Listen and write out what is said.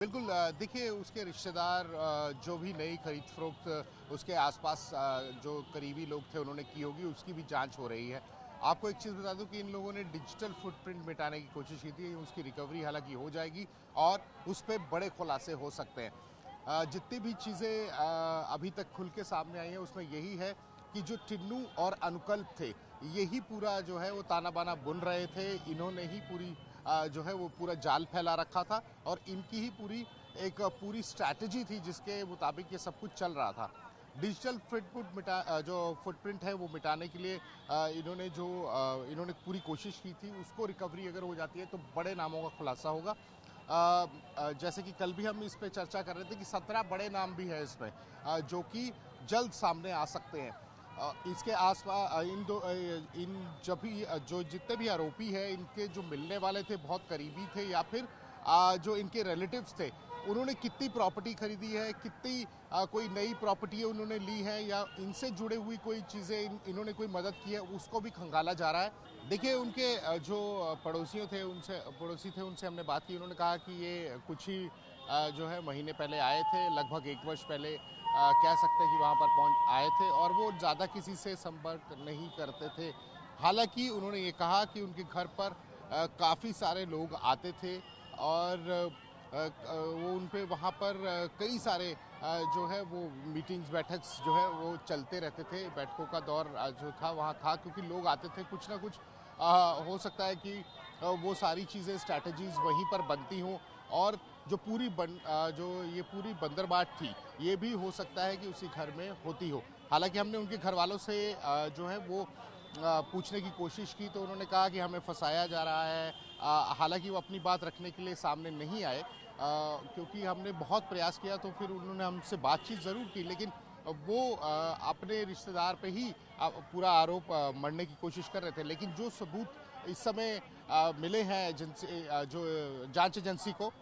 बिल्कुल देखिए उसके रिश्तेदार जो भी नई खरीद फरोख्त उसके आसपास जो करीबी लोग थे उन्होंने की होगी उसकी भी जांच हो रही है। आपको एक चीज़ बता दूं कि इन लोगों ने डिजिटल फुटप्रिंट मिटाने की कोशिश की थी, उसकी रिकवरी हालांकि हो जाएगी और उस पर बड़े खुलासे हो सकते हैं। जितनी भी चीज़ें अभी तक खुल के सामने आई हैं उसमें यही है कि जो टिन्नू और अनुकल्प थे, यही पूरा जो है वो ताना बाना बुन रहे थे। इन्होंने ही पूरी जो है वो पूरा जाल फैला रखा था और इनकी ही पूरी स्ट्रैटेजी थी जिसके मुताबिक ये सब कुछ चल रहा था। डिजिटल जो फुटप्रिंट है वो मिटाने के लिए इन्होंने पूरी कोशिश की थी, उसको रिकवरी अगर हो जाती है तो बड़े नामों का खुलासा होगा। जैसे कि कल भी हम इस पे चर्चा कर रहे थे कि 17 बड़े नाम भी है इसमें, जो कि जल्द सामने आ सकते हैं। इसके आसपास इन जब भी जो जितने भी आरोपी हैं इनके जो मिलने वाले थे बहुत करीबी थे या फिर जो इनके रिलेटिव्स थे, उन्होंने कितनी प्रॉपर्टी खरीदी है, कितनी कोई नई प्रॉपर्टी उन्होंने ली है या इनसे जुड़े हुई कोई चीज़ें इन्होंने कोई मदद की है, उसको भी खंगाला जा रहा है। देखिए उनके जो पड़ोसी थे उनसे हमने बात की। उन्होंने कहा कि ये कुछ ही जो है महीने पहले आए थे, लगभग 1 वर्ष पहले कह सकते हैं कि वहाँ पर पहुँच आए थे और वो ज़्यादा किसी से संपर्क नहीं करते थे। हालांकि उन्होंने ये कहा कि उनके घर पर काफ़ी सारे लोग आते थे और वो उन पे वहाँ पर कई सारे जो है वो मीटिंग्स बैठक जो है वो चलते रहते थे। बैठकों का दौर जो था वहाँ था, क्योंकि लोग आते थे, कुछ ना कुछ हो सकता है कि वो सारी चीज़ें स्ट्रैटेजीज वहीं पर बनती हों और जो ये पूरी बंदरबाट थी ये भी हो सकता है कि उसी घर में होती हो। हालांकि हमने उनके घर वालों से जो है वो पूछने की कोशिश की तो उन्होंने कहा कि हमें फंसाया जा रहा है। हालांकि वो अपनी बात रखने के लिए सामने नहीं आए, क्योंकि हमने बहुत प्रयास किया तो फिर उन्होंने हमसे बातचीत ज़रूर की, लेकिन वो अपने रिश्तेदार पे ही पूरा आरोप मढ़ने की कोशिश कर रहे थे। लेकिन जो सबूत इस समय मिले हैं जो जांच एजेंसी को,